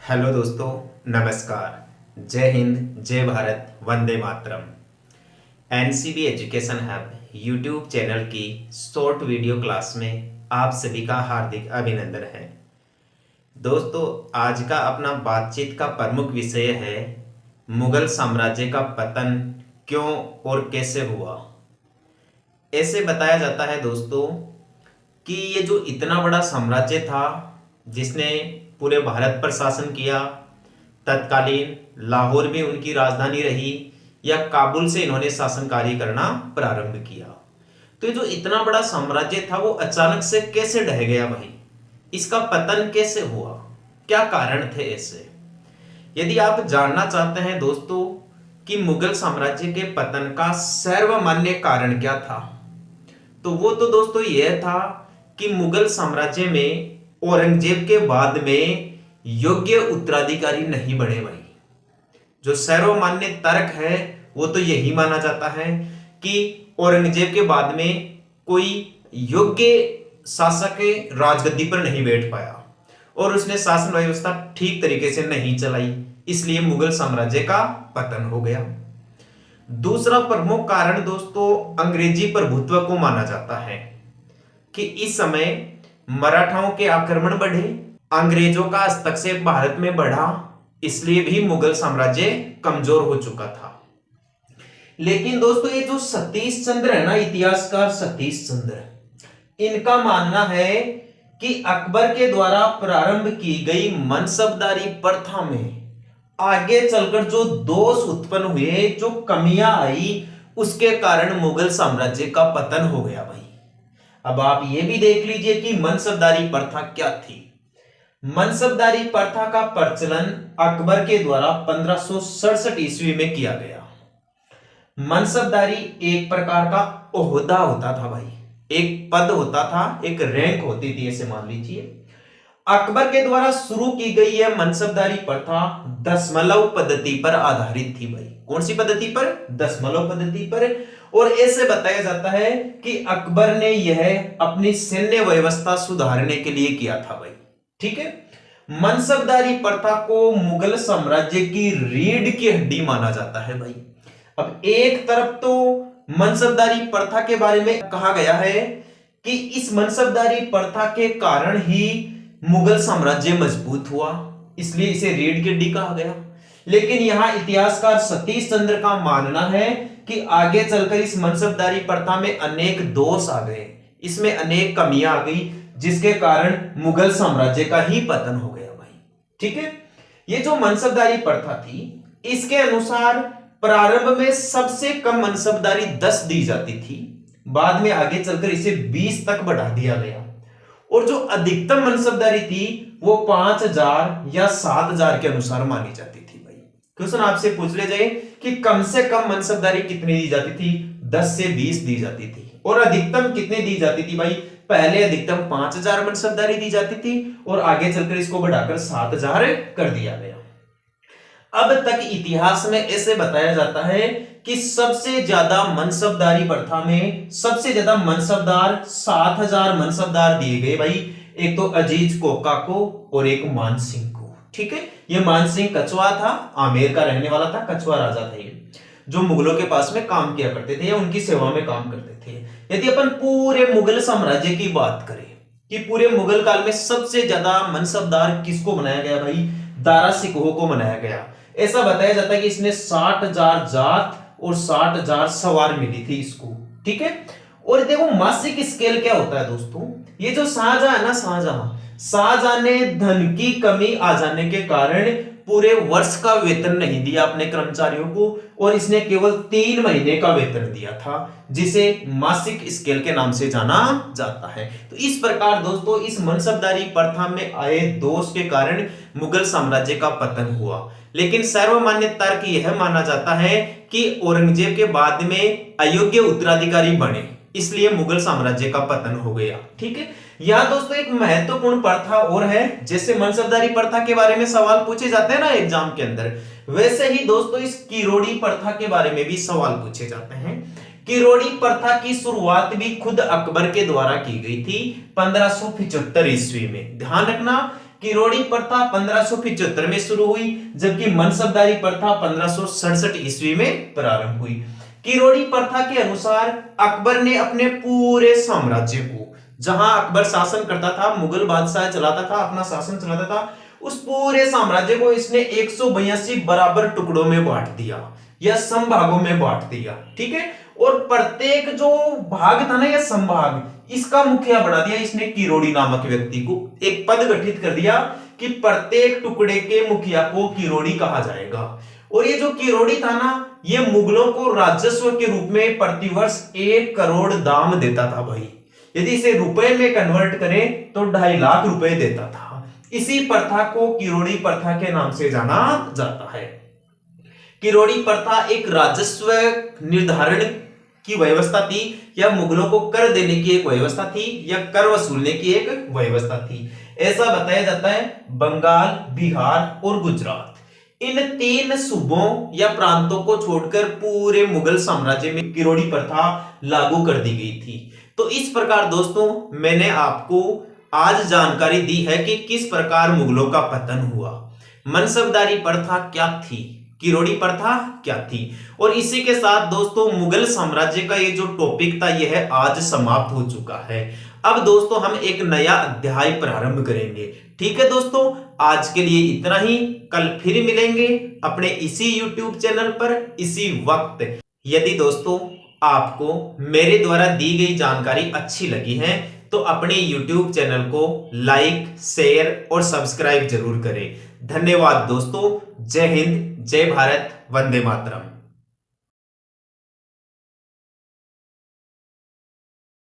Hello दोस्तों, नमस्कार। जय हिंद, जय भारत, वंदे मातरम। NCB education hub YouTube channel की शॉर्ट वीडियो क्लास में आप सभी का हार्दिक अभिनंदन है। दोस्तों, आज का अपना बातचीत का प्रमुख विषय है मुगल साम्राज्य का पतन क्यों और कैसे हुआ। ऐसे बताया जाता है दोस्तों कि ये जो इतना बड़ा साम्राज्य था जिसने पूरे भारत पर शासन किया, तत्कालीन लाहौर भी उनकी राजधानी रही या काबुल से इन्होंने शासन कार्य करना प्रारंभ किया, तो ये जो इतना बड़ा साम्राज्य था वो अचानक से कैसे ढह गया भाई, इसका पतन कैसे हुआ, क्या कारण थे ऐसे। यदि आप जानना चाहते हैं दोस्तों कि मुगल साम्राज्य के पतन का सर्वमान्य कारण क्या था, तो वो तो दोस्तों यह था कि मुगल साम्राज्य में औरंगजेब के बाद में योग्य उत्तराधिकारी नहीं बने भाई। जो सर्वमान्य तर्क है वो तो यही माना जाता है कि औरंगजेब के बाद में कोई योग्य शासक राजगद्दी पर नहीं बैठ पाया और उसने शासन व्यवस्था ठीक तरीके से नहीं चलाई, इसलिए मुगल साम्राज्य का पतन हो गया। दूसरा प्रमुख कारण दोस्तों अंग्रेजी प्रभुत्व को माना जाता है कि इस समय मराठाओं के आक्रमण बढ़े, अंग्रेजों का हस्तक्षेप भारत में बढ़ा, इसलिए भी मुगल साम्राज्य कमजोर हो चुका था। लेकिन दोस्तों ये जो सतीश चंद्र है ना, इतिहासकार सतीश चंद्र, इनका मानना है कि अकबर के द्वारा प्रारंभ की गई मनसबदारी प्रथा में आगे चलकर जो दोष उत्पन्न हुए, जो कमियां आई, उसके कारण मुगल साम्राज्य का पतन हो गया भाई। अब आप ये भी देख लीजिए कि मनसबदारी प्रथा क्या थी। मनसबदारी प्रथा का प्रचलन अकबर के द्वारा 1567 ईस्वी में किया गया। मनसबदारी एक प्रकार का ओहदा होता था भाई, एक पद होता था, एक रैंक होती थी, ऐसे मान लीजिए। अकबर के द्वारा शुरू की गई यह मनसबदारी प्रथा दशमलव पद्धति पर आधारित थी भाई। कौन सी पद्धति पर? दशमलव पद्धति पर। और ऐसे बताया जाता है कि अकबर ने यह अपनी सैन्य व्यवस्था सुधारने के लिए किया था भाई। ठीक है, मनसबदारी प्रथा को मुगल साम्राज्य की रीढ़ की हड्डी माना जाता है भाई। अब एक तरफ तो मनसबदारी प्रथा के बारे में कहा गया है कि इस मनसबदारी प्रथा के कारण ही मुगल साम्राज्य मजबूत हुआ, इसलिए इसे रीढ़ की हड्डी कहा गया। लेकिन यहां इतिहासकार सतीश चंद्र का मानना है कि आगे चलकर इस मनसबदारी प्रथा में अनेक दोष आ गए, इसमें अनेक कमियां आ गई, जिसके कारण मुगल साम्राज्य का ही पतन हो गया भाई। ठीक है, ये जो मनसबदारी प्रथा थी, इसके अनुसार प्रारंभ में सबसे कम मनसबदारी 10 दी जाती थी, बाद में आगे चलकर इसे 20 तक बढ़ा दिया गया। और जो अधिकतम मनसबदारी थी वो 5000 या 7000 के अनुसार मानी जाती थी भाई। क्वेश्चन आपसे पूछ ले जाए कि कम से कम मनसबदारी कितनी दी जाती थी? 10 से 20 दी जाती थी। और अधिकतम कितनी दी जाती थी भाई? पहले अधिकतम 5000 मनसबदारी दी जाती थी और आगे चलकर इसको बढ़ाकर 7000 कर दिया गया। अब तक इतिहास में ऐसे बताया जाता है कि सबसे ज्यादा मनसबदारी प्रथा में सबसे ज्यादा मनसबदार 7000 मनसबदार दिए गए भाई। एक तो अजीज कोका को और एक मानसिंह को। ठीक है, ये मानसिंह कछुआ था, आमेर का रहने वाला था, कछुआ राजा था ये, जो मुगलों के पास में काम किया करते थे या उनकी सेवा में काम करते थे। यदि अपन पूरे मुगल साम्राज्य की बात करें कि पूरे मुगल काल में सबसे ज्यादा मनसबदार किसको बनाया गया भाई? दारा सिकोह को बनाया गया। ऐसा बताया जाता है कि इसने 60,000 जात और 60,000 सवार मिली थी इसको। ठीक है, और देखो मासिक स्केल क्या होता है दोस्तों, ये जो शाहजहां है ना, शाहजहां ने धन की कमी आ जाने के कारण पूरे वर्ष का वेतन नहीं दिया अपने कर्मचारियों को, और इसने केवल 3 महीने का वेतन दिया था, जिसे मासिक स्केल के नाम से जाना जाता है। तो इस प्रकार दोस्तों इस मनसबदारी प्रथा में आए दोष के कारण मुगल साम्राज्य का पतन हुआ। लेकिन सर्वमान्य तर्क यह माना जाता है कि औरंगजेब के बाद में अयोग्य उत्तराधिकारी बने, इसलिए मुगल साम्राज्य का पतन हो गया। ठीक है, यहां दोस्तों एक महत्वपूर्ण प्रथा और है, जैसे मनसबदारी प्रथा के बारे में सवाल पूछे जाते हैं ना एग्जाम के अंदर, वैसे ही दोस्तों इस किरोड़ी प्रथा के बारे में भी सवाल पूछे जाते हैं। किरोड़ी प्रथा की शुरुआत भी खुद अकबर के द्वारा की गई थी 1575 ईस्वी में। ध्यान रखना किरोड़ी प्रथा 1575 में शुरू हुई, जबकि मनसबदारी प्रथा 1567 ईस्वी में प्रारंभ हुई। किरोड़ी प्रथा के अनुसार अकबर ने अपने पूरे साम्राज्य को, जहां अकबर शासन करता था, मुगल बादशाह चलाता था, अपना शासन चलाता था, उस पूरे साम्राज्य को इसने 182 बराबर टुकड़ों में बांट दिया या संभागों में बांट दिया। ठीक है, और प्रत्येक जो भाग था ना या संभाग, इसका मुखिया बना दिया इसने किरोड़ी नामक व्यक्ति को। एक पद गठित कर दिया कि प्रत्येक टुकड़े के मुखिया को किरोड़ी कहा जाएगा। और ये जो किरोड़ी था ना, ये मुगलों को राजस्व के रूप में प्रतिवर्ष 1 करोड़ दाम देता था भाई। यदि इसे रुपए में कन्वर्ट करें तो 2.5 लाख रुपए देता था। इसी प्रथा को किरोड़ी प्रथा के नाम से जाना जाता है। किरोड़ी प्रथा एक राजस्व निर्धारण की व्यवस्था थी, या मुगलों को कर देने की एक व्यवस्था थी, या कर वसूलने की एक व्यवस्था थी। ऐसा बताया जाता है बंगाल, बिहार और गुजरात, इन 3 सूबों या प्रांतों को छोड़कर पूरे मुगल साम्राज्य में किरोड़ी प्रथा लागू कर दी गई थी। तो इस प्रकार दोस्तों मैंने आपको आज जानकारी दी है कि किस प्रकार मुगलों का पतन हुआ। मनसबदारी प्रथा क्या थी, किरोड़ी प्रथा क्या थी, और इसी के साथ दोस्तों मुगल साम्राज्य का ये जो टॉपिक था यह आज समाप्त हो चुका है। अब दोस्तों हम एक नया अध्याय प्रारंभ करेंगे। ठीक है दोस्तों, आज के लिए इतना ही। कल फिर मिलेंगे अपने इसी YouTube चैनल पर इसी वक्त। यदि दोस्तों आपको मेरे द्वारा दी गई जानकारी अच्छी लगी है तो अपने YouTube चैनल को लाइक, शेयर और सब्सक्राइब जरूर करें। धन्यवाद दोस्तों। जय हिंद, जय भारत, वंदे मातरम।